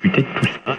discuter de tout ça.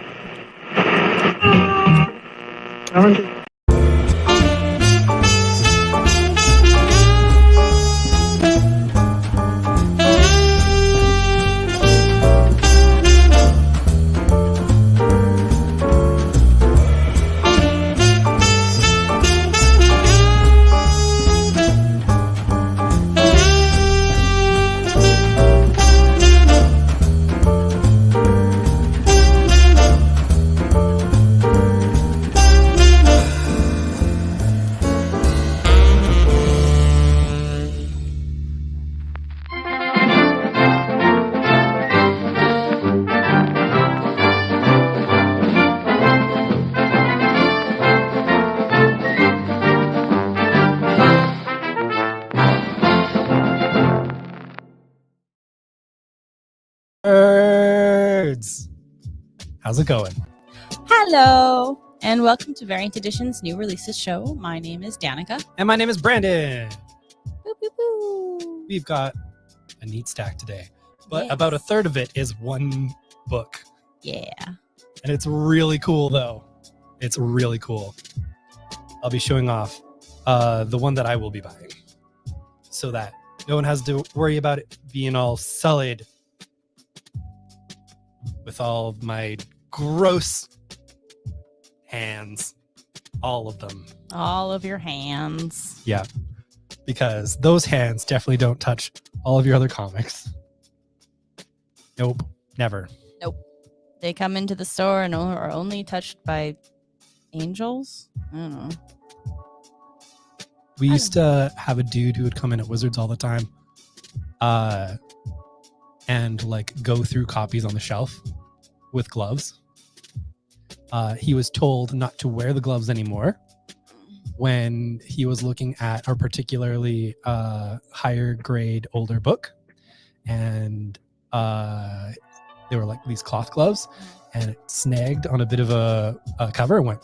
Nerds! How's it going? Hello, and welcome to Variant Edition's new releases show. My name is Danica. And my name is Brandon. Boo, boo, boo. We've got a neat stack today, but Yes. about a third of it is one book. Yeah. And it's really cool, though. It's really cool. I'll be showing off the one that I will be buying so that no one has to worry about it being all sullied with all of my gross hands. All of them. All of your hands. Yeah. Because those hands definitely don't touch all of your other comics. Nope. Never. They come into the store and are only touched by angels. I don't know. We used to have a dude who would come in at Wizards all the time and like go through copies on the shelf with gloves. He was told not to wear the gloves anymore when he was looking at a particularly higher grade older book. And they were like these cloth gloves, and it snagged on a bit of a cover and went,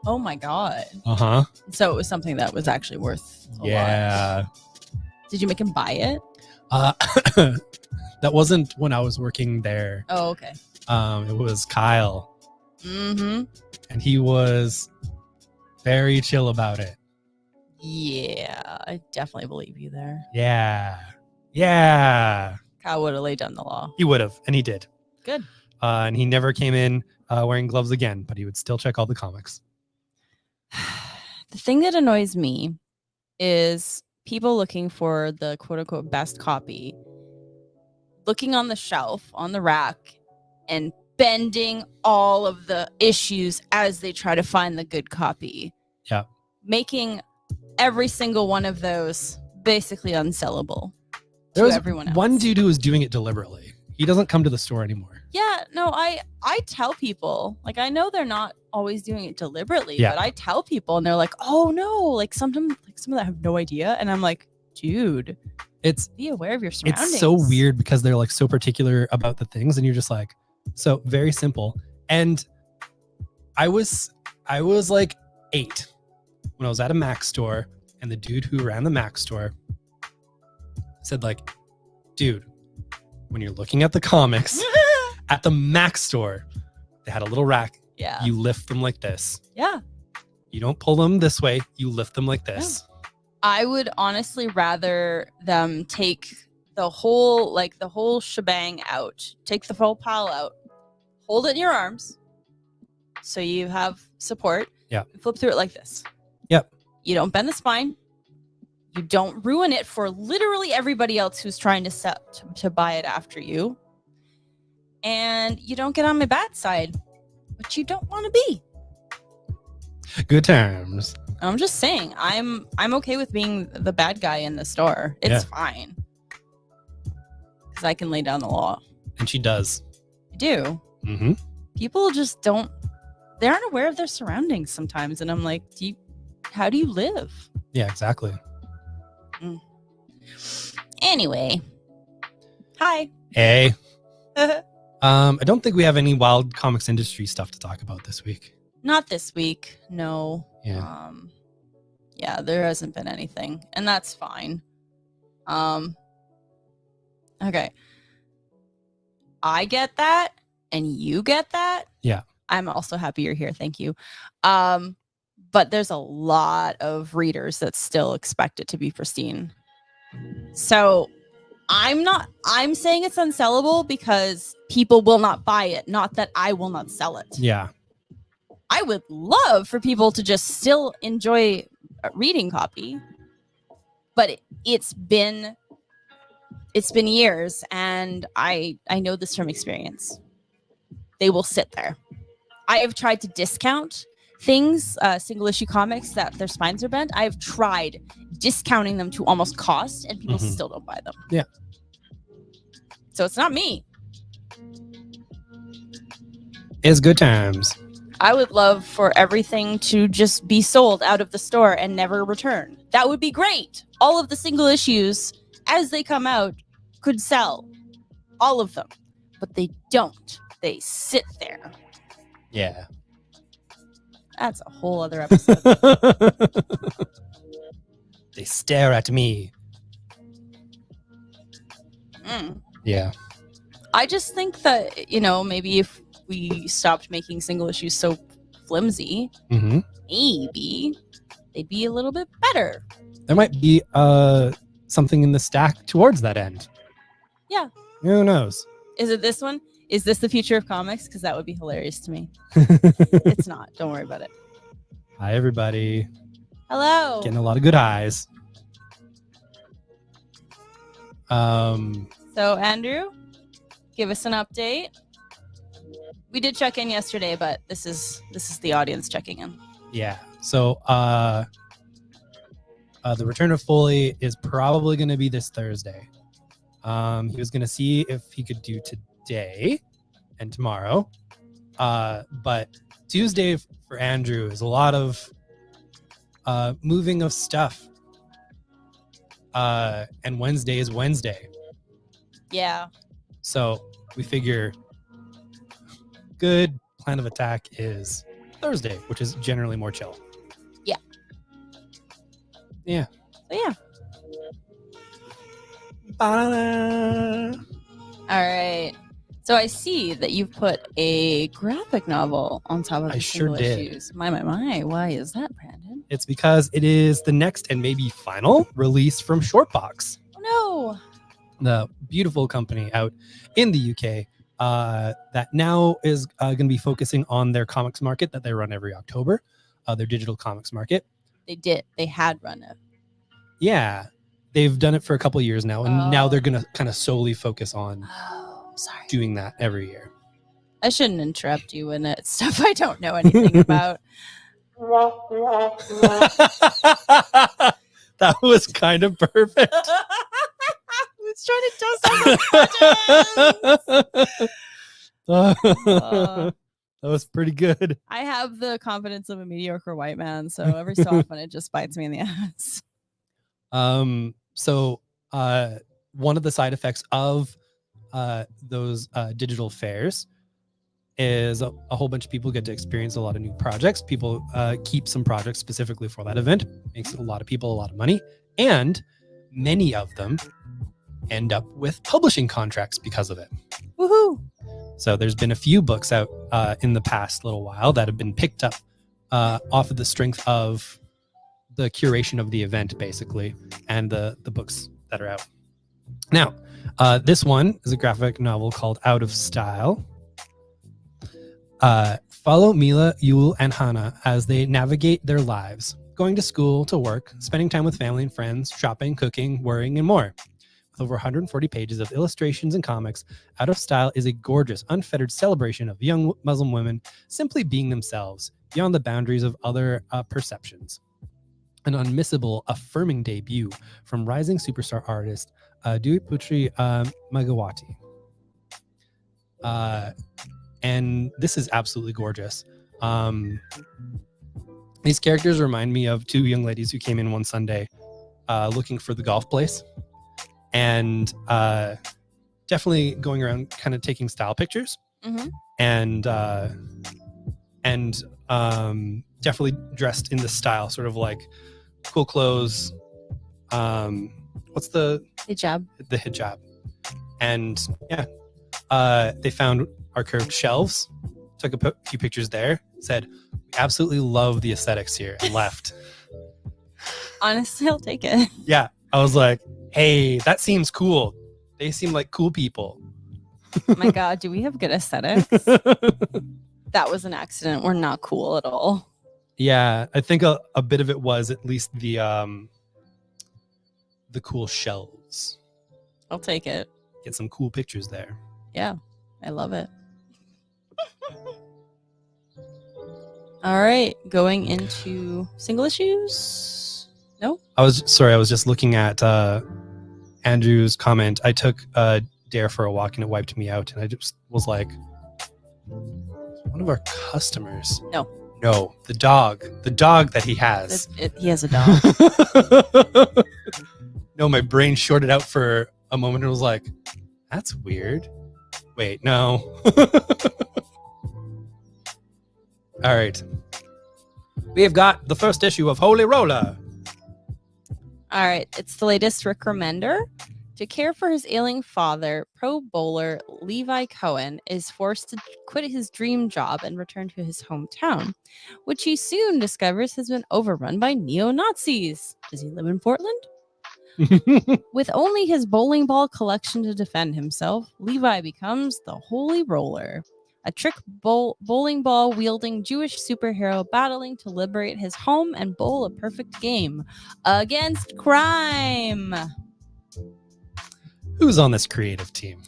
Oh my god. uh-huh. So it was something that was actually worth a Yeah. lot. Did you make him buy it? That wasn't when I was working there. Oh, okay. It was Kyle, Mm-hmm. and he was very chill about it. Yeah, I definitely believe you there. Yeah, Kyle would have laid down the law. he would have, and he did. Good. And he never came in wearing gloves again, but he would still check all the comics. The thing that annoys me is people looking for the quote unquote best copy, looking on the shelf, on the rack, and bending all of the issues as they try to find the good copy. Yeah. Making every single one of those basically unsellable There to was everyone else. one dude who was doing it deliberately. He doesn't come to the store anymore. Yeah, no, I tell people, like, I know they're not always doing it deliberately, Yeah. but I tell people and they're like, oh no, like some of them have no idea. And I'm like, dude, It's be aware of your surroundings. It's so weird because they're like so particular about the things, and you're just like, so very simple. And I was like 8 when I was at a Mac store, and the dude who ran the Mac store said like, dude, when you're looking at the comics at the Mac store, they had a little rack. Yeah. You lift them like this. Yeah. You don't pull them this way. You lift them like this. I would honestly rather them take the whole shebang out, take the whole pile out, hold it in your arms so you have support. Yeah. And flip through it like this. Yep. You don't bend the spine. You don't ruin it for literally everybody else who's trying to buy it after you. And you don't get on my bad side, but you don't want to be. Good times. I'm just saying, I'm okay with being the bad guy in the store. It's fine. Because I can lay down the law. And she does. I do. Mm-hmm. People just don't, they aren't aware of their surroundings sometimes. And I'm like, how do you live? Yeah, exactly. Anyway. Hi. Hey. I don't think we have any wild comics industry stuff to talk about this week. Not this week. No. Yeah. Yeah, there hasn't been anything. And that's fine. Okay. I get that and you get that. Yeah. I'm also happy you're here. Thank you. But there's a lot of readers that still expect it to be pristine. So I'm saying it's unsellable because people will not buy it, not that I will not sell it. Yeah. I would love for people to just still enjoy a reading copy, but it's been years, and I know this from experience. They will sit there. I have tried to discount things, single issue comics that their spines are bent. I've tried discounting them to almost cost, and people still don't buy them. Yeah. So it's not me. It's good times. I would love for everything to just be sold out of the store and never return. That would be great. All of the single issues, as they come out, could sell. All of them. But they don't. They sit there. Yeah. That's a whole other episode. They stare at me. Yeah. I just think that, maybe if we stopped making single issues so flimsy, maybe they'd be a little bit better. There might be something in the stack towards that end. Yeah. Who knows? Is it this one? Is this the future of comics? Because that would be hilarious to me. It's not. Don't worry about it. Hi, everybody. Hello. Getting a lot of good highs. So, Andrew, give us an update. We did check in yesterday, but this is the audience checking in. Yeah. So, the return of Foley is probably going to be this Thursday. He was going to see if he could do today and tomorrow. But Tuesday for Andrew is a lot of moving of stuff. And Wednesday is Wednesday. Yeah. So we figure good plan of attack is Thursday, which is generally more chill. Yeah. Yeah. So yeah. Ba-da-da. All right. So I see that you've put a graphic novel on top of the sure single did. issues. My. Why is that, Brandon? It's because it is the next and maybe final release from Shortbox, Oh the beautiful company out in the UK that now is going to be focusing on their comics market that they run every October, their digital comics market. no. They had run it. Yeah, they've done it for a couple of years now, and now Oh. they're going to kind of solely focus on Oh, sorry. doing that every year. I shouldn't interrupt you when it's stuff I don't know anything about. That was kind of perfect. I was trying to toast on the buttons. That was pretty good. I have the confidence of a mediocre white man, so every so often it just bites me in the ass. So one of the side effects of those digital fairs is a whole bunch of people get to experience a lot of new projects. People keep some projects specifically for that event. Makes a lot of people a lot of money, and many of them end up with publishing contracts because of it. Woohoo! So there's been a few books out in the past little while that have been picked up off of the strength of the curation of the event, basically, and the books that are out. Now, this one is a graphic novel called Out of Style. Follow Mila, Yule, and Hannah as they navigate their lives, going to school, to work, spending time with family and friends, shopping, cooking, worrying, and more. With over 140 pages of illustrations and comics, Out of Style is a gorgeous, unfettered celebration of young Muslim women simply being themselves, beyond the boundaries of other perceptions. An unmissable, affirming debut from rising superstar artist Dewey Putri Magawati. And this is absolutely gorgeous. These characters remind me of two young ladies who came in one Sunday looking for the golf place, and definitely going around kind of taking style pictures, and definitely dressed in the style, sort of like cool clothes. What's the Hijab. hijab? And yeah, They found our curved shelves, took a few pictures there, said, "We absolutely love the aesthetics here," and left. Honestly, I'll take it. Yeah, I was like, "Hey, that seems cool. They seem like cool people." Oh my God, do we have good aesthetics? That was an accident. We're not cool at all. Yeah, I think a bit of it was at least the cool shelves. I'll take it. Get some cool pictures there. Yeah, I love it. All right, going into single issues. No? I was just looking at Andrew's comment. I took Dare for a walk and it wiped me out, and I just was like, one of our customers. No, the dog that he has. He has a dog. No, my brain shorted out for a moment and was like, that's weird. Wait, no. All right. We have got the first issue of Holy Roller. All right, it's the latest Rick Remender. To care for his ailing father, pro bowler Levi Cohen is forced to quit his dream job and return to his hometown, which he soon discovers has been overrun by neo-Nazis. Does he live in Portland? With only his bowling ball collection to defend himself, Levi becomes the Holy Roller, a trick bowling ball wielding Jewish superhero battling to liberate his home and bowl a perfect game against crime. Who's on this creative team?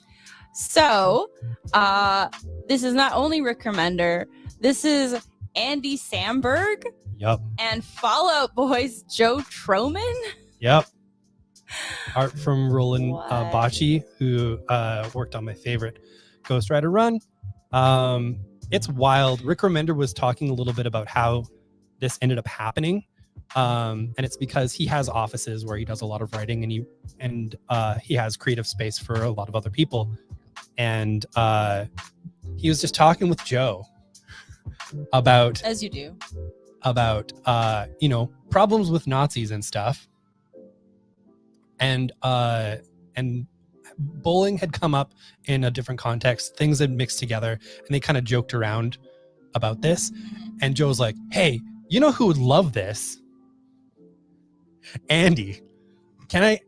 So, this is not only Rick Remender, this is Andy Samberg Yup. and Fallout Boy's Joe Troman. Yep. Art from Roland What? Bocce, who worked on my favorite Ghost Rider run. It's wild. Rick Remender was talking a little bit about how this ended up happening. And it's because he has offices where he does a lot of writing, and he has creative space for a lot of other people. And he was just talking with Joe about, As you do. about problems with Nazis and stuff. And bowling had come up in a different context. Things had mixed together, and they kind of joked around about this. And Joe's like, "Hey, you know who would love this? Andy. Can I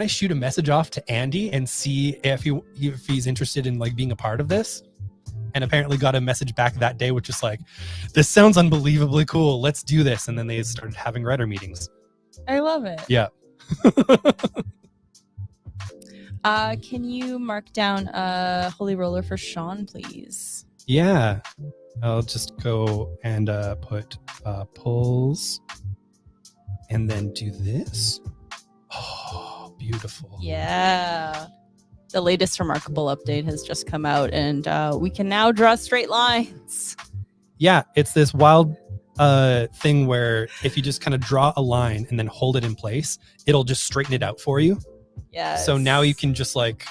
shoot a message off to Andy and see if he's interested in like being a part of this?" And apparently got a message back that day, which is like, "This sounds unbelievably cool. Let's do this." And then they started having writer meetings. I love it. Yeah. Can you mark down Holy Roller for Sean, please? Yeah. I'll just go and put pulls and then do this. Oh, beautiful. Yeah. The latest remarkable update has just come out, and we can now draw straight lines. Yeah, it's this wild thing where if you just kind of draw a line and then hold it in place, it'll just straighten it out for you. Yeah. So now you can just like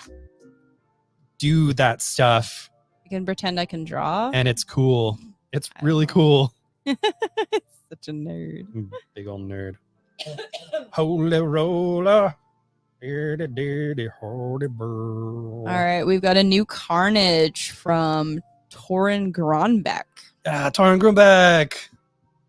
do that stuff. I can pretend I can draw. And it's cool. It's really cool. Such a nerd. Big old nerd. Holy roller. Holy bird. All right, we've got a new Carnage from Torin Gronbeck. Torin Grunbeck.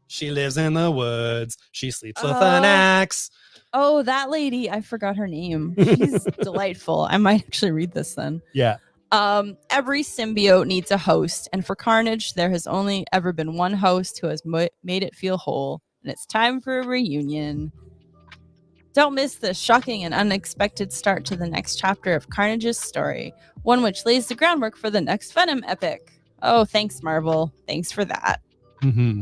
She lives in the woods. She sleeps with an axe. Oh, that lady. I forgot her name. She's delightful. I might actually read this then. Yeah. Every symbiote needs a host, and for Carnage, there has only ever been one host who has made it feel whole, and it's time for a reunion. Don't miss the shocking and unexpected start to the next chapter of Carnage's story, one which lays the groundwork for the next Venom epic. Oh, thanks, Marvel. Thanks for that. Mm-hmm.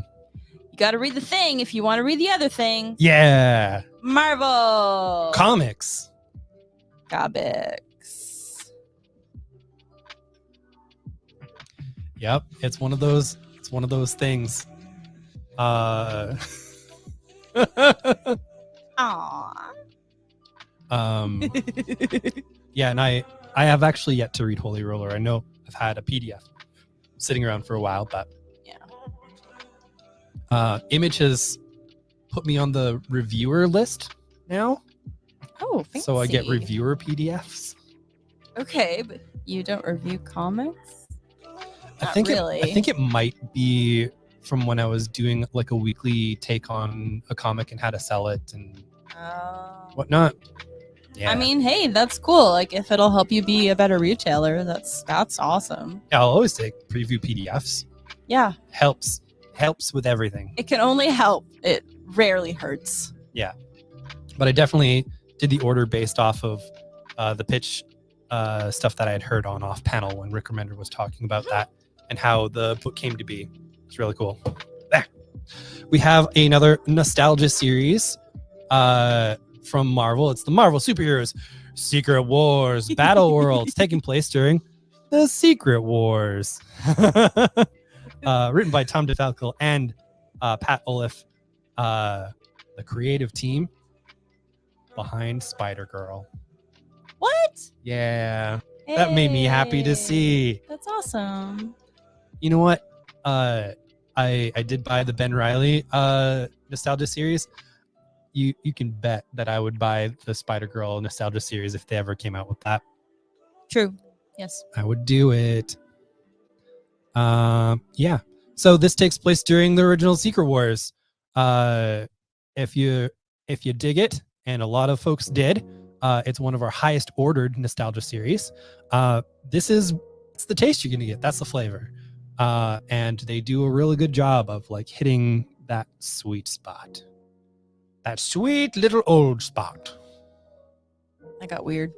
You got to read the thing if you want to read the other thing. Yeah. Marvel Comics. Yep, it's one of those things. Aww. Yeah, and I have actually yet to read Holy Roller. I know I've had a PDF sitting around for a while, but yeah. Image has put me on the reviewer list now. Oh, fancy. So I get reviewer PDFs. Okay, but you don't review comics? I Not think really. I think it might be from when I was doing like a weekly take on a comic and how to sell it and whatnot. Yeah. I mean, hey, that's cool. Like, if it'll help you be a better retailer, that's awesome. Yeah, I'll always take preview PDFs. Yeah, Helps with everything. it can only help. It rarely hurts. But I definitely did the order based off of the pitch stuff that I had heard on off panel when Rick Remender was talking about that and how the book came to be. It's really cool. There. We have another nostalgia series from Marvel. It's the Marvel Superheroes Secret Wars Battle Worlds, taking place during the Secret Wars. Written by Tom DeFalco and Pat Oliff, the creative team behind Spider-Girl. What? Yeah, that made me happy to Hey, see. That's awesome. You know what? I did buy the Ben Reilly nostalgia series. You can bet that I would buy the Spider-Girl nostalgia series if they ever came out with that. True. Yes. I would do it. Yeah. So this takes place during the original Secret Wars. If you dig it, and a lot of folks did, it's one of our highest ordered nostalgia series. It's the taste you're gonna get. That's the flavor. And they do a really good job of like hitting that sweet spot. That sweet little old spot. I got weird.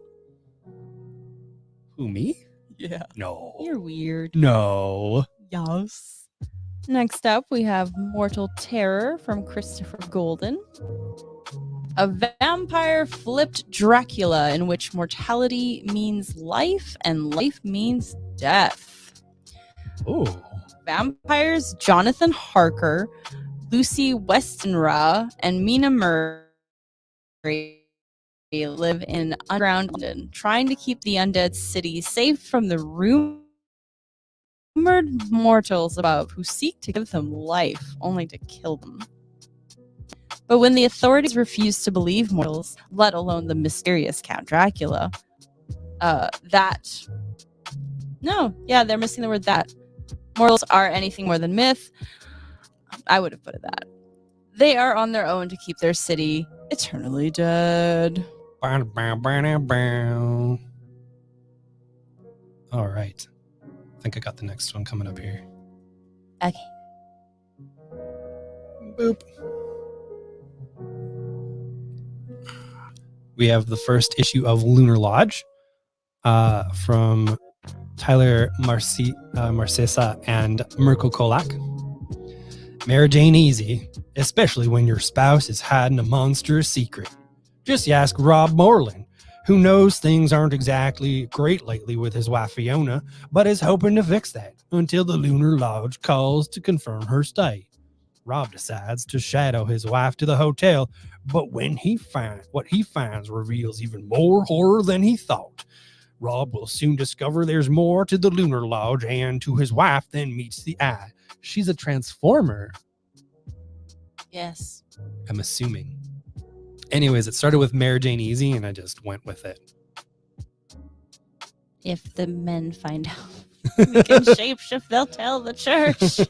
Who, me? Yeah. No. You're weird. No. Yes. Next up, we have Mortal Terror from Christopher Golden. A vampire flipped Dracula in which mortality means life and life means death. Oh. Vampires Jonathan Harker, Lucy Westenra, and Mina Murray live in underground London, trying to keep the undead city safe from the rumored mortals above who seek to give them life, only to kill them. But when the authorities refuse to believe mortals, let alone the mysterious Count Dracula, they're missing the word that. Mortals are anything more than myth. I would have put it that. They are on their own to keep their city eternally dead. All right. I think I got the next one coming up here. Okay. Boop. We have the first issue of Lunar Lodge from Tyler Marcesa and Mirko Kolak. Mary Jane Easy, especially when your spouse is hiding a monstrous secret. Just ask Rob Moreland, who knows things aren't exactly great lately with his wife Fiona, but is hoping to fix that until the Lunar Lodge calls to confirm her stay. Rob decides to shadow his wife to the hotel, but when what he finds reveals even more horror than he thought. Rob will soon discover there's more to the Lunar Lodge and to his wife than meets the eye. She's a transformer, Yes. I'm assuming. Anyways, it started with Mary Jane Easy, and I just went with it. If the men find out we can shapeshift, they'll tell the church.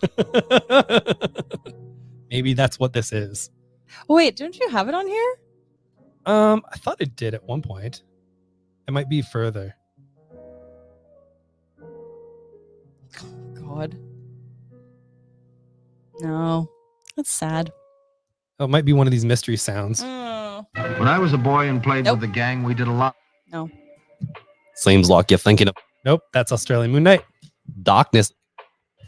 Maybe that's what this is. Wait, don't you have it on here? I thought it did at one point. It might be further. God. No. That's sad. Oh, it might be one of these mystery sounds. Oh. When I was a boy and played Nope. with the gang, we did a lot. No. Seems like you're thinking of Nope, that's Australian Moon Knight. darkness.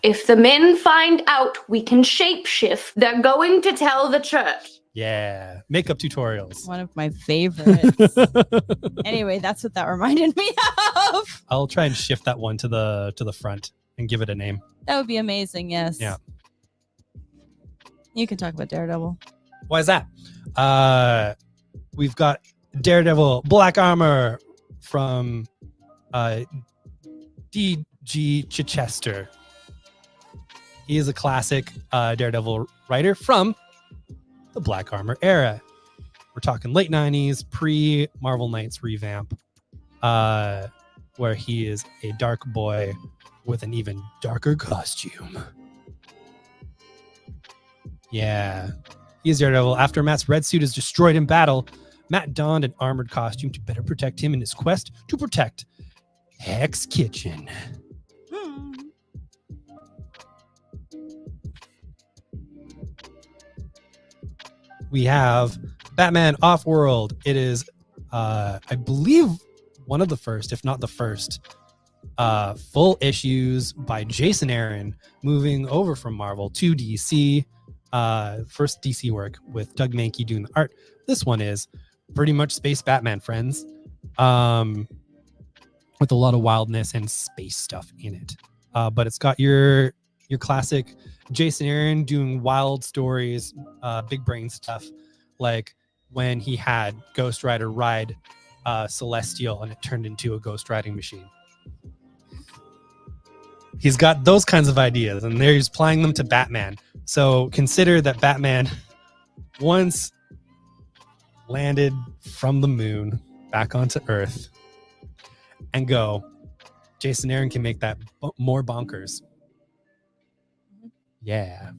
If the men find out we can shapeshift, they're going to tell the church. Yeah, makeup tutorials. One of my favorites. Anyway, that's what that reminded me of. I'll try and shift that one to the front and give it a name. That would be amazing, yes. Yeah. You can talk about Daredevil. Why is that? We've got Daredevil Black Armor from D.G. Chichester. He is a classic Daredevil writer from the Black Armor era. We're talking late 90s, pre-Marvel Knights revamp. where he is a dark boy with an even darker costume. Yeah. He's Daredevil. After Matt's red suit is destroyed in battle, Matt donned an armored costume to better protect him in his quest to protect Hex Kitchen. We have Batman Off-World. It is, I believe, one of the first, if not the first, full issues by Jason Aaron, moving over from Marvel to DC. First DC work with Doug Mankey doing the art. This one is pretty much Space Batman, friends, with a lot of wildness and space stuff in it. But it's got your classic Jason Aaron doing wild stories, big brain stuff, like when he had Ghost Rider ride Celestial and it turned into a ghost riding machine. He's got those kinds of ideas, and there he's applying them to Batman. So consider that Batman once landed from the moon back onto Earth, and go, Jason Aaron can make that more bonkers. Yeah.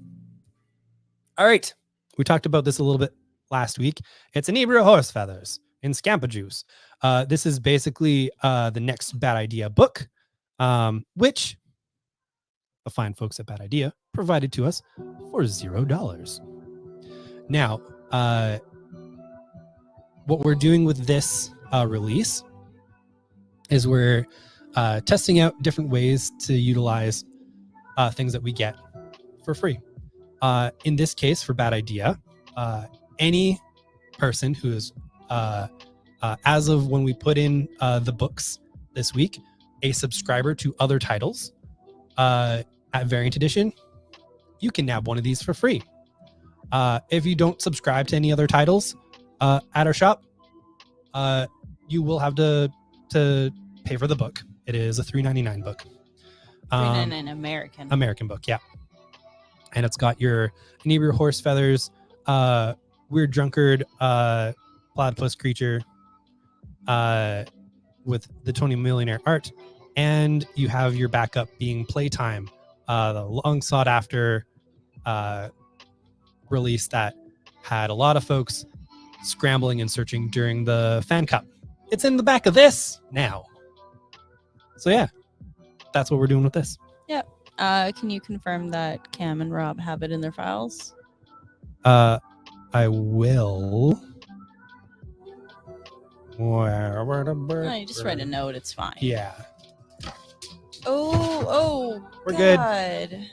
All right. We talked about this a little bit last week. It's Inebriate Horse Feathers in Scampa Juice. This is basically the next Bad Idea book, which the fine folks at Bad Idea provided to us for $0. Now, what we're doing with this release is we're testing out different ways to utilize things that we get for free. In this case, for Bad Idea, any person who is, as of when we put in the books this week, a subscriber to other titles at Variant Edition, you can nab one of these for free. If you don't subscribe to any other titles at our shop, you will have to pay for the book. It is a $3.99 book. $3.99 American. American book, yeah. And it's got your Inebriate Horse Feathers, Weird Drunkard, Platypus Creature, with the Tony Millionaire art, and you have your backup being Playtime, the long sought after release that had a lot of folks scrambling and searching during the Fan Cup. It's in the back of this now. So yeah, that's what we're doing with this. Yep. Can you confirm that Cam and Rob have it in their files? I will. No, you just write a note. It's fine. Yeah. Oh, We're good. good.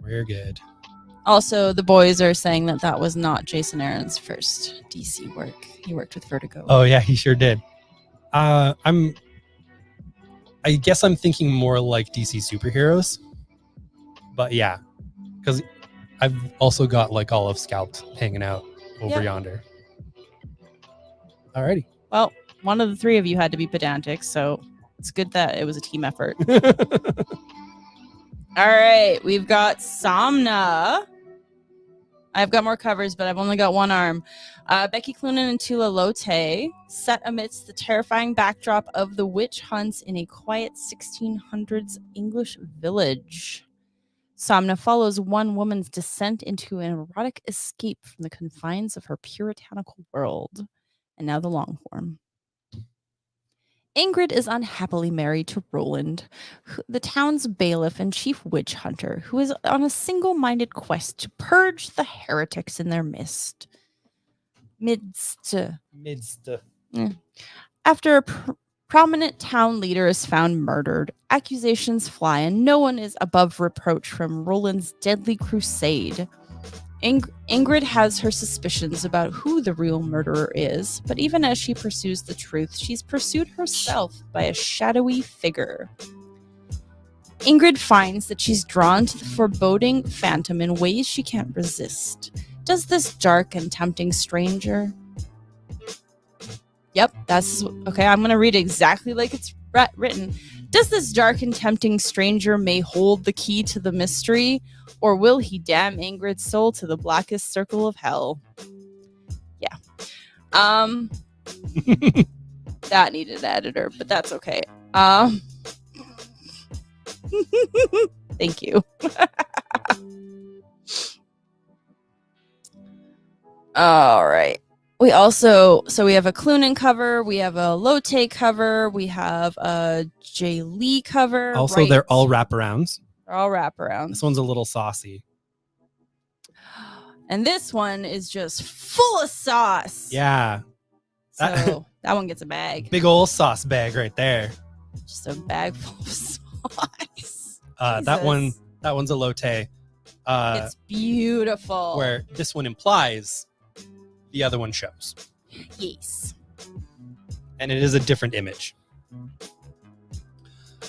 We're good. Also, the boys are saying that was not Jason Aaron's first DC work. He worked with Vertigo. Oh yeah, he sure did. I guess I'm thinking more like DC superheroes. But yeah, because I've also got like all of Scalped hanging out over yonder. Alrighty. Well, one of the three of you had to be pedantic, so it's good that it was a team effort. All right, we've got Somna. I've got more covers, but I've only got one arm. Becky Cloonan and Tula Lote, set amidst the terrifying backdrop of the witch hunts in a quiet 1600s English village. Somna follows one woman's descent into an erotic escape from the confines of her puritanical world. And now the long form. Ingrid is unhappily married to Roland, the town's bailiff and chief witch hunter, who is on a single-minded quest to purge the heretics in their midst. After a prominent town leader is found murdered, accusations fly, and no one is above reproach from Roland's deadly crusade. Ingrid has her suspicions about who the real murderer is, but even as she pursues the truth, she's pursued herself by a shadowy figure. Ingrid finds that she's drawn to the foreboding phantom in ways she can't resist. Does this dark and tempting stranger... Yep, that's... Okay, I'm going to read it exactly like it's written. Does this dark and tempting stranger may hold the key to the mystery, or will he damn Ingrid's soul to the blackest circle of hell? Yeah. That needed an editor, but that's okay. Thank you. All right. We also, so we have a Clunan cover, we have a Lotte cover, we have a Jay Lee cover. Also, right. they're all wraparounds. They're all wraparounds. This one's a little saucy. And this one is just full of sauce. Yeah. So that one gets a bag. Big old sauce bag right there. Just a bag full of sauce. That Jesus. one's a Lotte. It's beautiful. Where this one implies, the other one shows. Yes. And it is a different image.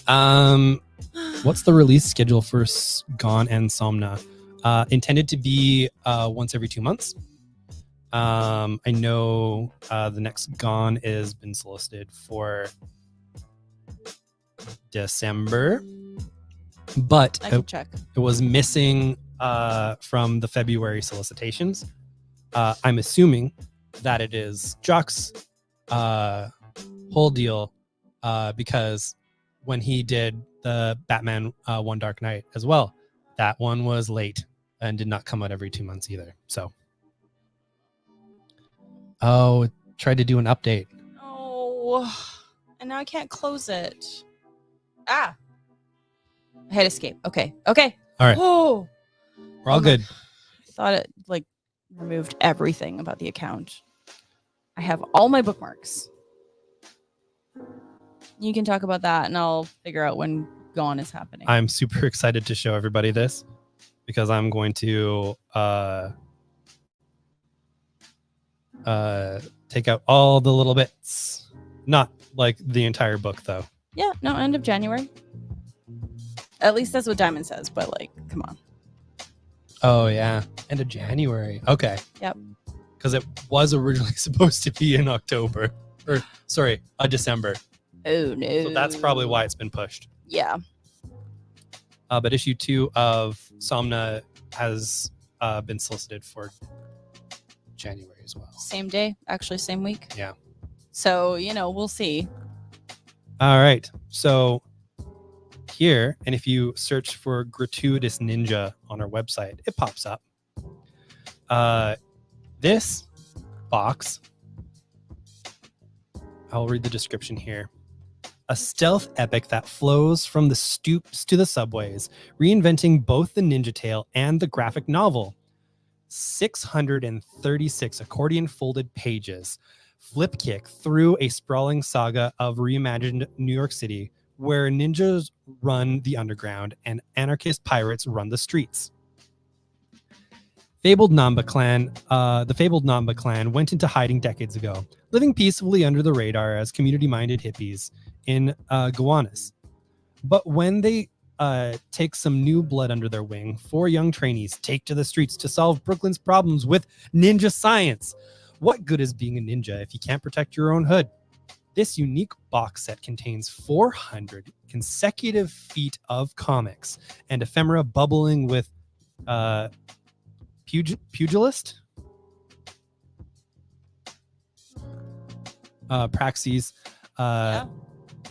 What's the release schedule for Gone and Somna? Intended to be once every 2 months. I know the next Gone is been solicited for December, but I can check. it was missing from the February solicitations. I'm assuming that it is Jock's whole deal because when he did the Batman One Dark Knight as well, that one was late and did not come out every 2 months either. So, it tried to do an update. Oh, and now I can't close it. I hit escape. Okay. All right. Oh, We're all good. I thought it like removed everything about the account. I have all my bookmarks. You can talk about that and I'll figure out when Gone is happening. I'm super excited to show everybody this because I'm going to take out all the little bits. Not like the entire book though. Yeah, no, end of January. At least that's what Diamond says, but like, come on. Oh yeah, end of January. Okay. Yep. Because it was originally supposed to be in October, or sorry, December. Oh no. So that's probably why it's been pushed. Yeah. But issue 2 of Somna has been solicited for January as well. Same day, actually same week. Yeah. So, we'll see. All right. So here, and if you search for Gratuitous Ninja on our website, it pops up. This box, I'll read the description here. A stealth epic that flows from the stoops to the subways, reinventing both the Ninja Tale and the graphic novel. 636 accordion-folded pages flip kick through a sprawling saga of reimagined New York City, where ninjas run the underground and anarchist pirates run the streets. The fabled Namba clan went into hiding decades ago, living peacefully under the radar as community-minded hippies in Gowanus. But when they take some new blood under their wing, 4 young trainees take to the streets to solve Brooklyn's problems with ninja science. What good is being a ninja if you can't protect your own hood? This unique box set contains 400 consecutive feet of comics and ephemera bubbling with pugilist, praxis,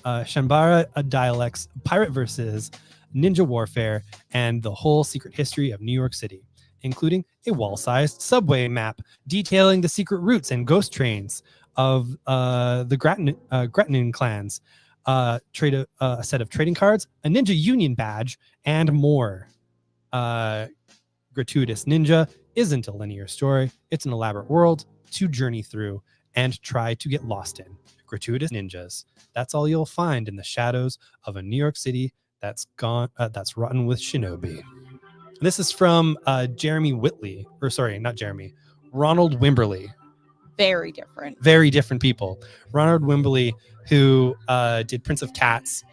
Shambara dialects, pirate verses, ninja warfare, and the whole secret history of New York City, including a wall-sized subway map detailing the secret routes and ghost trains of the Gretnin clans, a set of trading cards, a ninja union badge, and more. Gratuitous Ninja isn't a linear story. It's an elaborate world to journey through and try to get lost in. Gratuitous Ninjas. That's all you'll find in the shadows of a New York City that's rotten with shinobi. This is from Jeremy Whitley, or sorry, not Jeremy, Ronald Wimberly. Very different. Very different people. Ronald Wimberly, who did Prince of Cats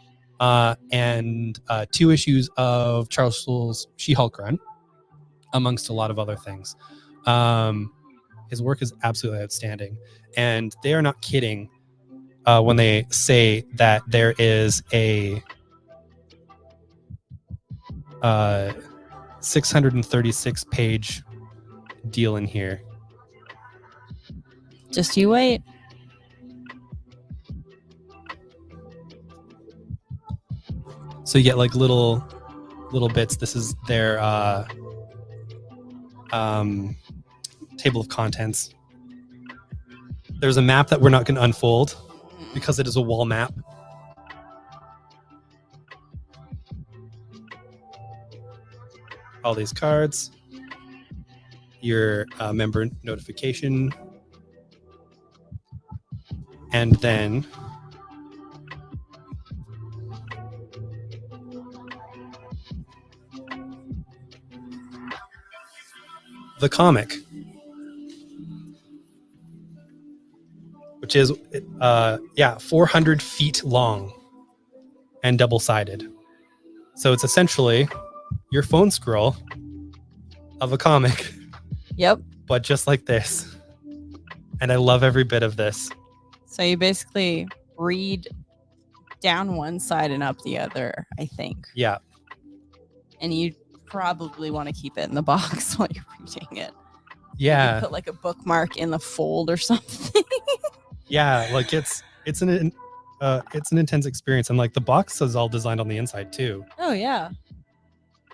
and 2 issues of Charles Soule's She-Hulk run, amongst a lot of other things. His work is absolutely outstanding. And they are not kidding when they say that there is a 636-page deal in here. Just you wait. So you get like little bits. This is their table of contents. There's a map that we're not going to unfold because it is a wall map. All these cards, your member notification, and then the comic, which is 400 feet long and double-sided. So it's essentially your phone scroll of a comic, Yep. but just like this. And I love every bit of this. So you basically read down one side and up the other, I think. Yeah. And you probably want to keep it in the box while you're reading it. You Yeah. put like a bookmark in the fold or something. Yeah. Like it's an intense experience. And like the box is all designed on the inside too. Oh yeah.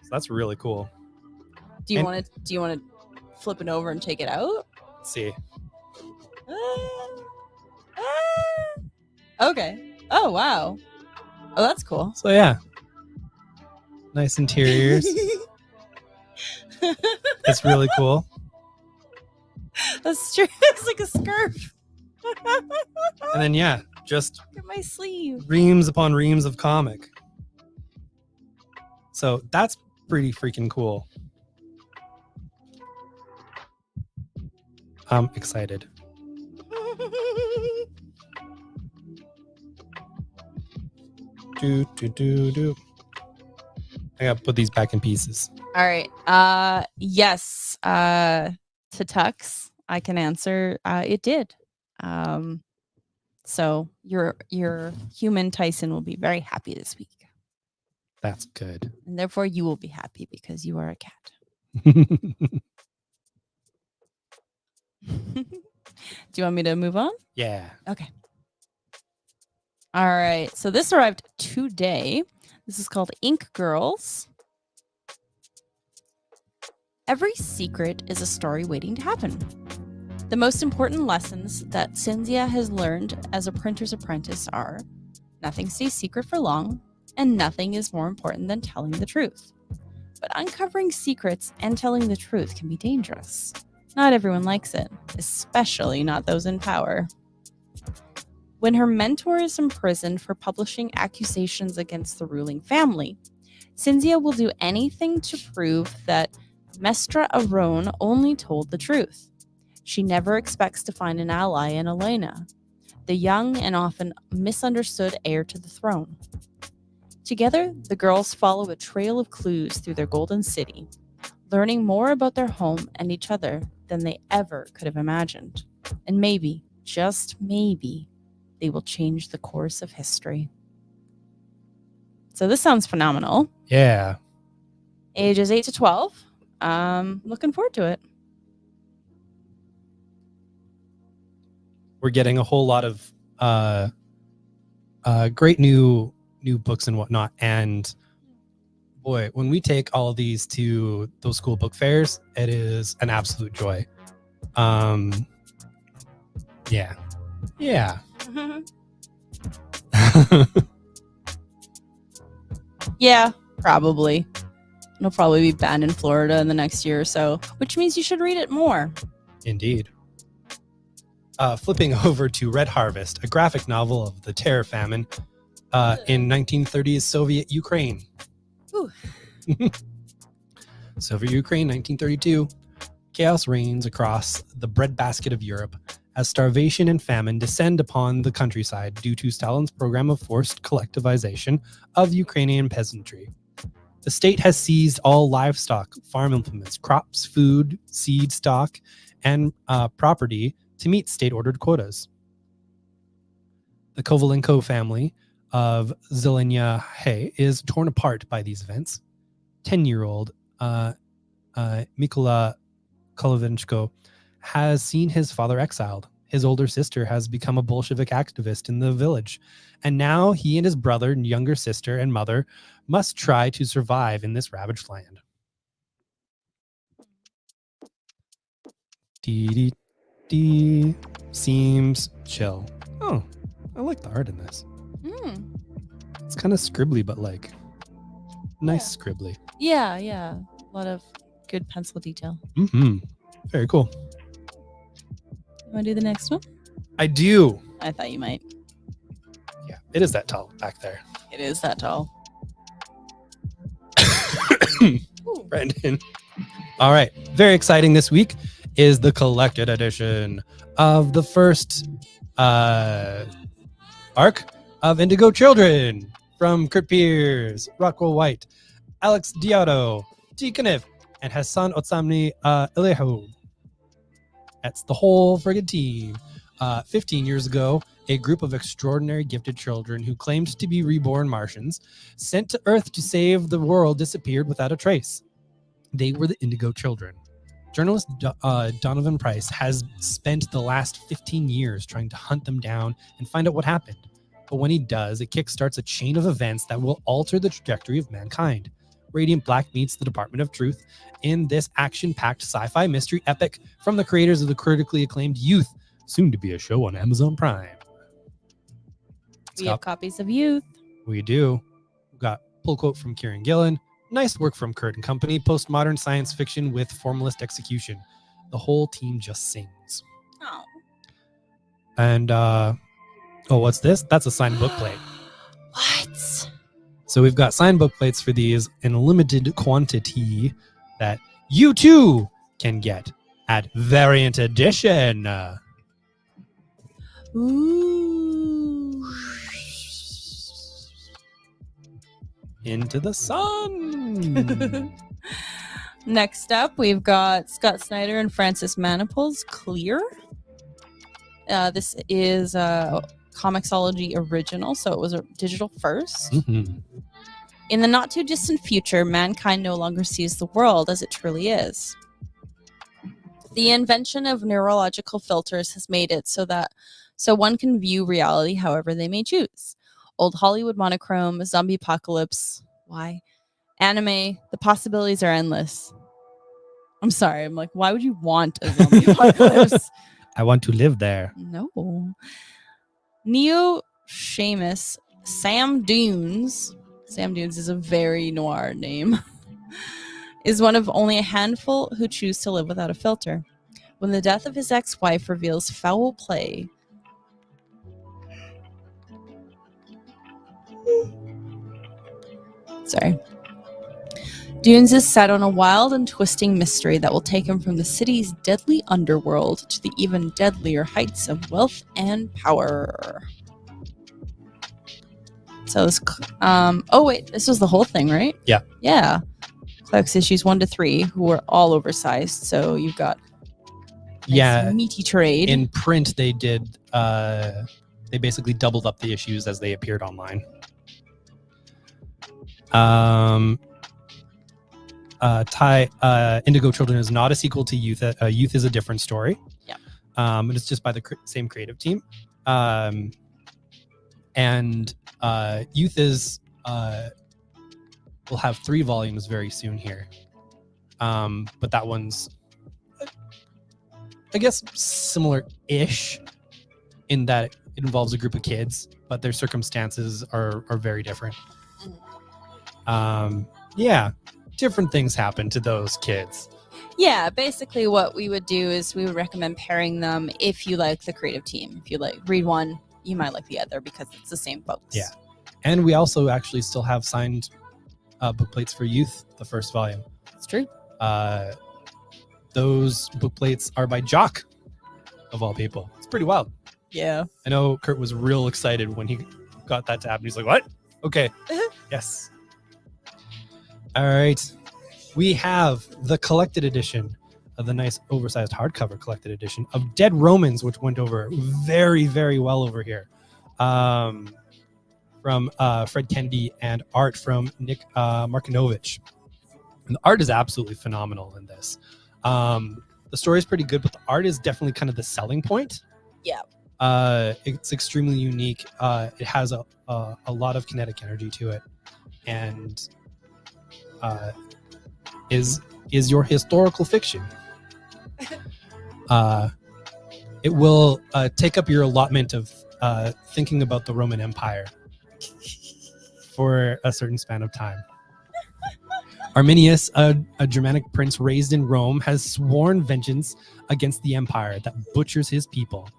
So that's really cool. Do you And- want to flip it over and take it out? Let's see. Okay. Oh wow. Oh, that's cool. So yeah. Nice interiors. It's really cool. That's true. It's like a scarf. And then yeah, just Look at my sleeve. reams upon reams of comic. So that's pretty freaking cool. I'm excited. Do. I gotta put these back in pieces. All right. Yes. To Tux, I can answer. It did. So your human Tyson will be very happy this week, That's good. and therefore you will be happy because you are a cat. Do you want me to move on? Yeah. Okay. All right. So this arrived today. This is called Ink Girls. Every secret is a story waiting to happen. The most important lessons that Cynthia has learned as a printer's apprentice are nothing stays secret for long, and nothing is more important than telling the truth. But uncovering secrets and telling the truth can be dangerous. Not everyone likes it, especially not those in power. When her mentor is imprisoned for publishing accusations against the ruling family, Cynthia will do anything to prove that Mestra Arone only told the truth. She never expects to find an ally in Elena, the young and often misunderstood heir to the throne. Together, the girls follow a trail of clues through their golden city, learning more about their home and each other than they ever could have imagined. And maybe, just maybe, they will change the course of history. So this sounds phenomenal. Yeah. Ages 8 to 12. Looking forward to it. We're getting a whole lot of great new books and whatnot. And boy, when we take all of these to those school book fairs, it is an absolute joy. Yeah. Yeah, probably. It'll probably be banned in Florida in the next year or so, which means you should read it more. Indeed. Flipping over to Red Harvest, a graphic novel of the terror famine in 1930s Soviet Ukraine. Ooh. Soviet Ukraine, 1932. Chaos reigns across the breadbasket of Europe as starvation and famine descend upon the countryside due to Stalin's program of forced collectivization of Ukrainian peasantry. The state has seized all livestock, farm implements, crops, food, seed stock, and property to meet state-ordered quotas. The Kovalenko family of Zelenya is torn apart by these events. 10-year-old Mykola Kolovenchko has seen his father exiled, his older sister has become a Bolshevik activist in the village. And now he and his brother and younger sister and mother must try to survive in this ravaged land. Dee dee. Seems chill. Oh, I like the art in this. Mm. It's kind of scribbly, but like nice scribbly. Yeah, yeah. A lot of good pencil detail. Mm-hmm. Very cool. You want to do the next one? I do. I thought you might. Yeah, it is that tall back there. It is that tall. Brandon. All right. Very exciting this week is the collected edition of the first arc of Indigo Children from Kurt Pierce, Rockwell White, Alex Diotto, Tikanif, and Hassan Otsamni Alejo. That's the whole friggin' team. 15 years ago, a group of extraordinary gifted children who claimed to be reborn Martians sent to Earth to save the world disappeared without a trace. They were the Indigo Children. Journalist Donovan Price has spent the last 15 years trying to hunt them down and find out what happened. But when he does, it kickstarts a chain of events that will alter the trajectory of mankind. Radiant Black meets the Department of Truth in this action-packed sci-fi mystery epic from the creators of the critically acclaimed Youth, soon to be a show on Amazon Prime. We have copies of Youth. We do. We've got pull quote from Kieran Gillen. Nice work from Kurt and Company. Postmodern science fiction with formalist execution. The whole team just sings. Oh. And what's this? That's a signed book plate. What? So we've got signed book plates for these in a limited quantity that you too can get at Variant Edition. Ooh. Into the sun. Next up, we've got Scott Snyder and Francis Manipul's Clear. This is a Comixology original, so it was a digital first. Mhm. In the not too distant future, mankind no longer sees the world as it truly is. The invention of neurological filters has made it so one can view reality however they may choose. Old Hollywood monochrome, zombie apocalypse, why? Anime, the possibilities are endless. I'm sorry, I'm like, why would you want a zombie apocalypse? I want to live there. No. Neo Seamus, Sam Dunes is a very noir name, is one of only a handful who choose to live without a filter. When the death of his ex-wife reveals foul play, Dunes is set on a wild and twisting mystery that will take him from the city's deadly underworld to the even deadlier heights of wealth and power. So this, this was the whole thing, right? Yeah. Yeah. Clerks issues 1 to 3, who were all oversized. So you've got nice meaty trade. In print, they did. They basically doubled up the issues as they appeared online. Indigo Children is not a sequel to Youth. Youth is a different story. Yeah. And it's just by the same creative team. And Youth is will have 3 volumes very soon here. But that one's, I guess, similar-ish in that it involves a group of kids, but their circumstances are very different. Different things happen to those kids. Yeah, basically what we would do is we would recommend pairing them if you like the creative team. If you read one, you might like the other because it's the same folks. Yeah. And we also actually still have signed book plates for Youth, the first volume. It's true. Those book plates are by Jock, of all people. It's pretty wild. Yeah. I know Kurt was real excited when he got that tab, and he's like, what? Okay. Yes. All right. We have the collected edition of the nice oversized hardcover collected edition of Dead Romans, which went over very, very well over here. From Fred Kennedy and art from Nick Markinovich. And the art is absolutely phenomenal in this. The story is pretty good, but the art is definitely kind of the selling point Yeah. It's extremely unique. It has a lot of kinetic energy to it, and is your historical fiction. It will take up your allotment of thinking about the Roman Empire for a certain span of time. Arminius, a Germanic prince raised in Rome, has sworn vengeance against the empire that butchers his people.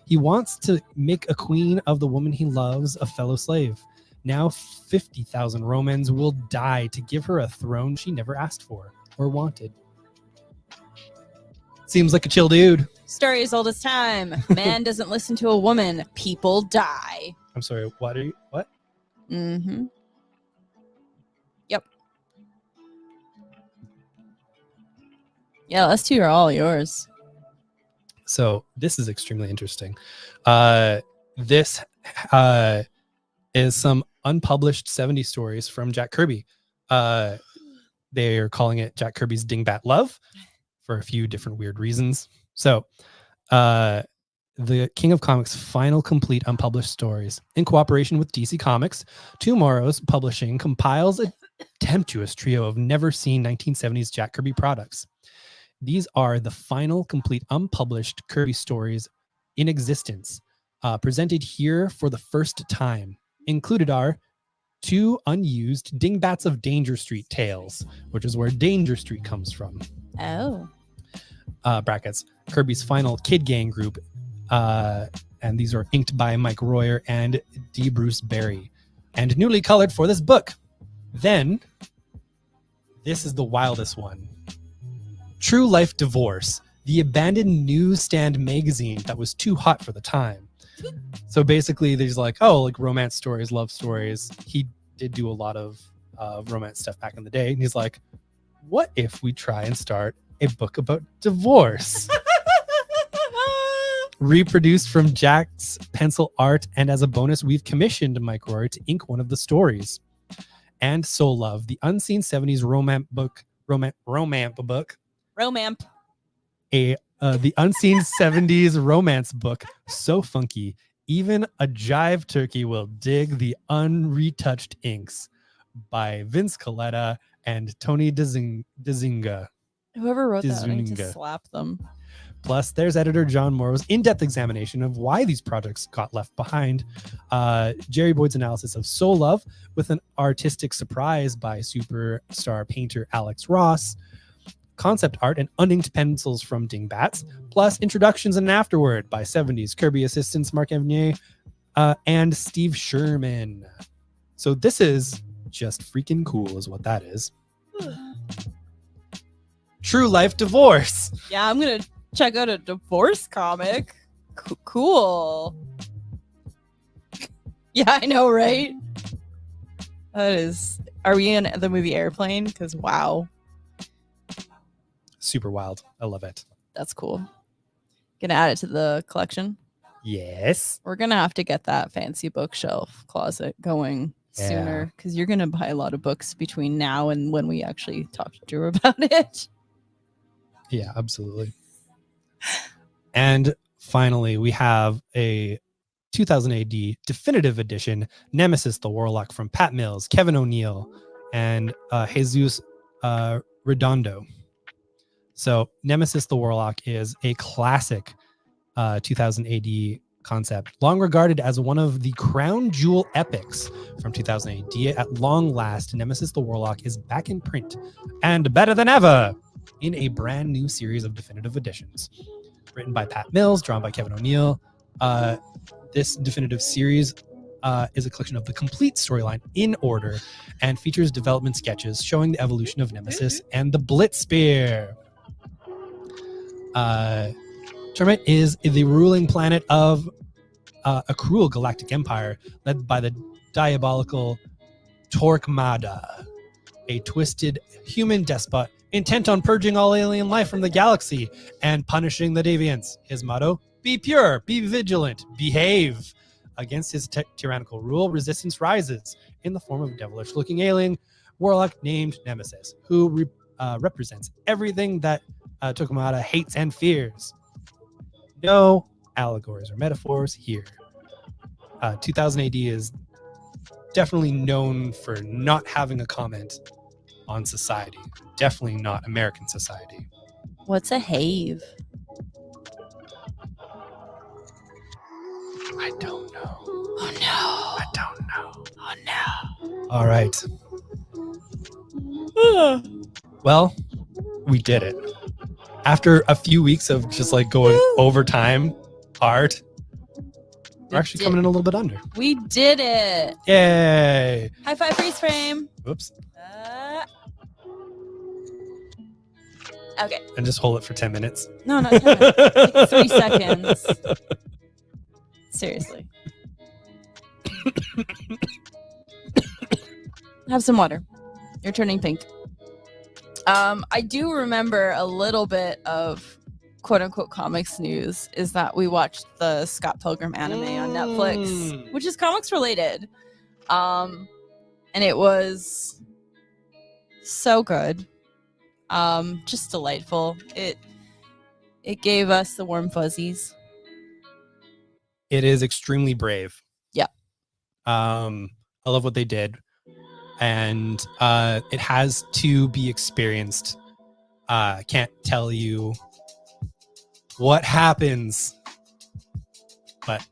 He wants to make a queen of the woman he loves, a fellow slave. Now 50,000 Romans will die to give her a throne she never asked for or wanted. Seems like a chill dude. Story as old as time. Man doesn't listen to a woman. People die. I'm sorry, what? Mm-hmm. Yep. Yeah, those two are all yours. So this is extremely interesting. This is some unpublished 70s stories from Jack Kirby. They're calling it Jack Kirby's Dingbat Love for a few different weird reasons. So the King of Comics' final complete unpublished stories, in cooperation with DC Comics, Tomorrow's Publishing compiles a tempestuous trio of never-seen 1970s Jack Kirby products. These are the final complete unpublished Kirby stories in existence, presented here for the first time. Included are 2 unused Dingbats of Danger Street tales, which is where Danger Street comes from. Oh. Brackets, Kirby's final Kid Gang group, and these are inked by Mike Royer and D. Bruce Berry, and newly colored for this book. Then, this is the wildest one. True Life Divorce, the abandoned newsstand magazine that was too hot for the time. So basically, there's like romance stories, love stories. He did do a lot of romance stuff back in the day, and he's like, what if we try and start a book about divorce? Reproduced from Jack's pencil art, and as a bonus, we've commissioned Mike Royer to ink one of the stories. And Soul Love, the unseen 70s romance book. The unseen 70s romance book, so funky, even a jive turkey will dig the unretouched inks, by Vince Coletta and Tony DeZinga. Whoever wrote that, I need to Dizunga. slap them. Plus, there's editor John Morrow's in-depth examination of why these projects got left behind, Jerry Boyd's analysis of Soul Love with an artistic surprise by superstar painter Alex Ross, concept art and uninked pencils from Dingbats, plus introductions and an afterword by 70s Kirby assistants Mark Evanier and Steve Sherman. So this is just freaking cool is what that is. True Life Divorce. Yeah, I'm going to check out a divorce comic. Cool. Yeah, I know, right? That is... Are we in the movie Airplane? Because, wow. Super wild. I love it. That's cool. Gonna add it to the collection. Yes. We're gonna have to get that fancy bookshelf closet going sooner because you're gonna buy a lot of books between now and when we actually talk to Drew about it. Yeah, absolutely. And finally, we have a 2000 AD definitive edition, Nemesis the Warlock from Pat Mills, Kevin O'Neill, and Jesus Redondo. So Nemesis the Warlock is a classic 2000 AD concept, long regarded as one of the crown jewel epics from 2000 AD. At long last, Nemesis the Warlock is back in print and better than ever in a brand new series of definitive editions. Written by Pat Mills, drawn by Kevin O'Neill. This definitive series is a collection of the complete storyline in order and features development sketches showing the evolution of Nemesis and the Blitzspear. Torment is the ruling planet of a cruel galactic empire led by the diabolical Torquemada, a twisted human despot intent on purging all alien life from the galaxy and punishing the deviants. His motto, be pure, be vigilant, behave. Against his tyrannical rule, resistance rises in the form of a devilish-looking alien warlock named Nemesis, who represents everything that Torquemada hates and fears. No allegories or metaphors here. 2000 AD is definitely known for not having a comment on society. Definitely not American society. What's a have? I don't know. Oh no. I don't know. Oh no. All right. Well, we did it. After a few weeks of just like going overtime hard, we're actually coming in a little bit under. We did it. Yay. High five, freeze frame. Oops. Okay. And just hold it for 10 minutes. No, not 10 minutes. Like 3 seconds. Seriously. Have some water. You're turning pink. I do remember a little bit of quote unquote comics news is that we watched the Scott Pilgrim anime on Netflix, which is comics related. And it was so good. Just delightful. It gave us the warm fuzzies. It is extremely brave. Yeah. I love what they did. And it has to be experienced. I can't tell you what happens, but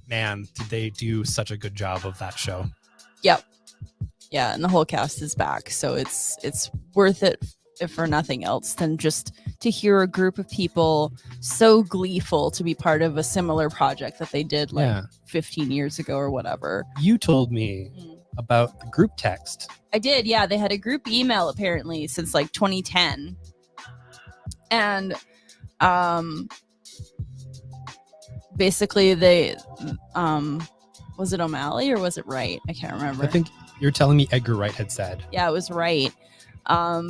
man, did they do such a good job of that show. Yep. Yeah, and the whole cast is back, so it's worth it if for nothing else than just to hear a group of people so gleeful to be part of a similar project that they did like 15 years ago or whatever. You told me about the group text. I did, yeah. They had a group email apparently since like 2010. And basically they was it O'Malley or was it Wright? I can't remember. I think you're telling me Edgar Wright had said. Yeah, it was Wright.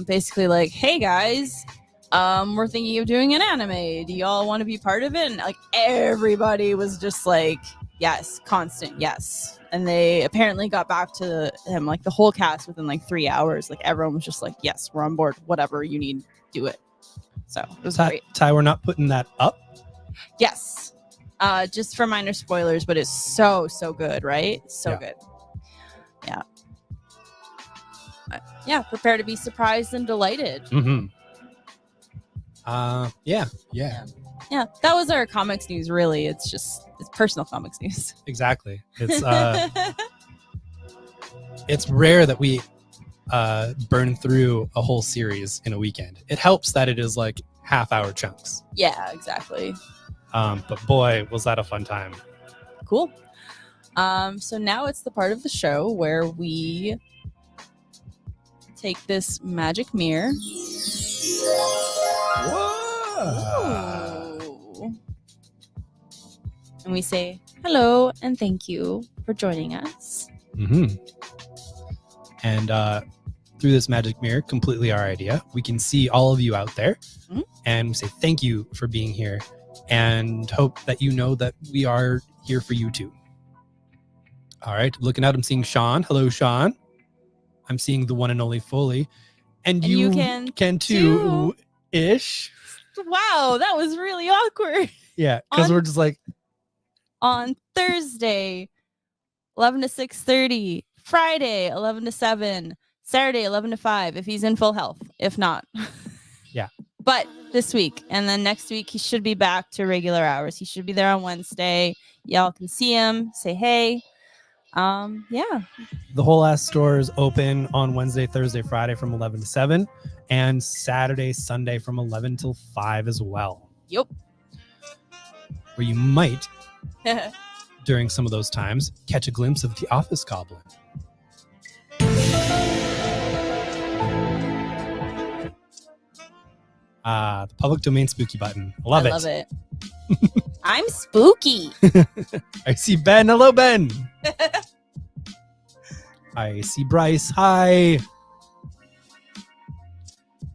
Basically like, hey guys, we're thinking of doing an anime. Do y'all want to be part of it? And like everybody was just like, yes, constant yes. And they apparently got back to him, like the whole cast within like 3 hours. Like everyone was just like, yes, we're on board. Whatever you need, do it. So it was great. Ty, we're not putting that up. Yes. Just for minor spoilers, but it's so good, right? So good. Yeah. Yeah, prepare to be surprised and delighted. Mm-hmm. Yeah. Yeah, that was our comics news, really. It's personal comics news. Exactly. It's it's rare that we burn through a whole series in a weekend. It helps that it is like half-hour chunks. Yeah, exactly. But boy, was that a fun time. Cool. So now it's the part of the show where we take this magic mirror. Ooh. And we say hello and thank you for joining us. Mm-hmm. And through this magic mirror, completely our idea, we can see all of you out there, and we say thank you for being here, and hope that you know that we are here for you too. All right, looking out, I'm seeing Sean. Hello, Sean. I'm seeing the one and only Foley, and you can too. Ish. Wow, that was really awkward. Yeah, because we're just like on Thursday, 11 to 6:30, Friday, 11 to 7, Saturday, 11 to 5, if he's in full health. If not. Yeah. But this week, and then next week, he should be back to regular hours. He should be there on Wednesday. Y'all can see him, say hey. Yeah. The whole ass store is open on Wednesday, Thursday, Friday from 11 to 7, and Saturday, Sunday from 11 till 5 as well. Yep. Where you might, during some of those times, catch a glimpse of the office goblin. The public domain spooky button. I love it. I'm spooky. I see Ben. Hello, Ben. I see Bryce. Hi.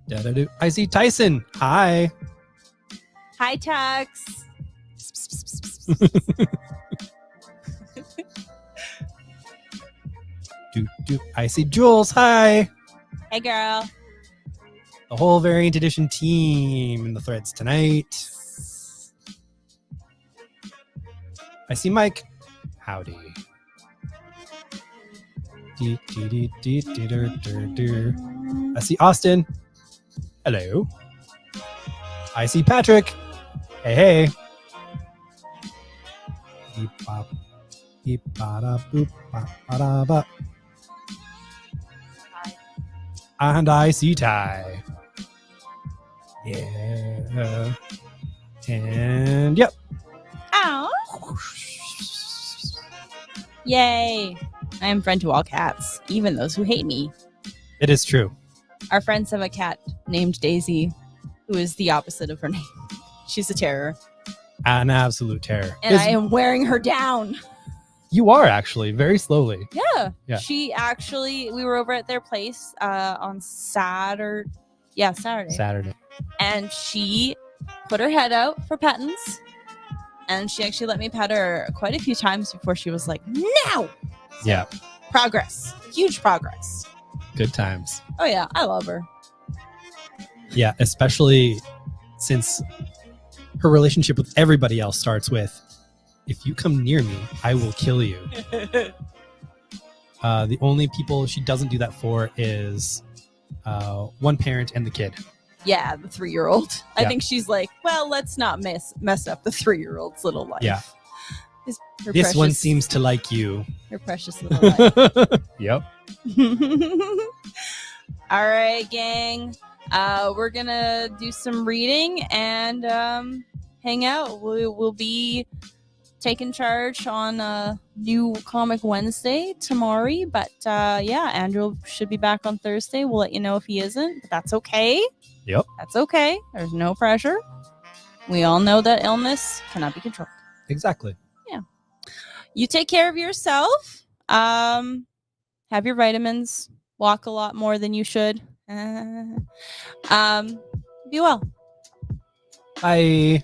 Da-da-do. I see Tyson. Hi. Hi, Tax. I see Jules. Hi. Hey, girl. The whole Variant Edition team in the threads tonight. I see Mike. Howdy. Dee, dee, dee, dee, dee, dur, dur, dur. I see Austin. Hello. I see Patrick. Hey, hey. Beep, bop. Beep, ba-da, boop, ba, ba-da, ba. And I see Ty. Yeah. And yep. Ow. Yay. I am friend to all cats, even those who hate me. It is true. Our friends have a cat named Daisy, who is the opposite of her name. She's a terror. An absolute terror. And I am wearing her down. You are actually very slowly. Yeah. Yeah. She actually, we were over at their place on Saturday. Yeah, Saturday. Saturday. And she put her head out for pettings. And she actually let me pet her quite a few times before she was like, no! Yeah. Progress. Huge progress. Good times. Oh, yeah. I love her. Yeah, especially since her relationship with everybody else starts with, if you come near me, I will kill you. The only people she doesn't do that for is one parent and the kid. Yeah, the 3-year-old. I Yeah. think she's like, well, let's not mess up the 3-year-old's little life. Yeah. Her This one precious- seems to like you. her precious little life. Yep. All right, gang. We're gonna do some reading and hang out. We'll be taking charge on new Comic Wednesday tomorrow. But yeah, Andrew should be back on Thursday. We'll let you know if he isn't, but that's okay. Yep. That's okay. There's no pressure. We all know that illness cannot be controlled. Exactly. You take care of yourself. Have your vitamins. Walk a lot more than you should. Be well. Bye.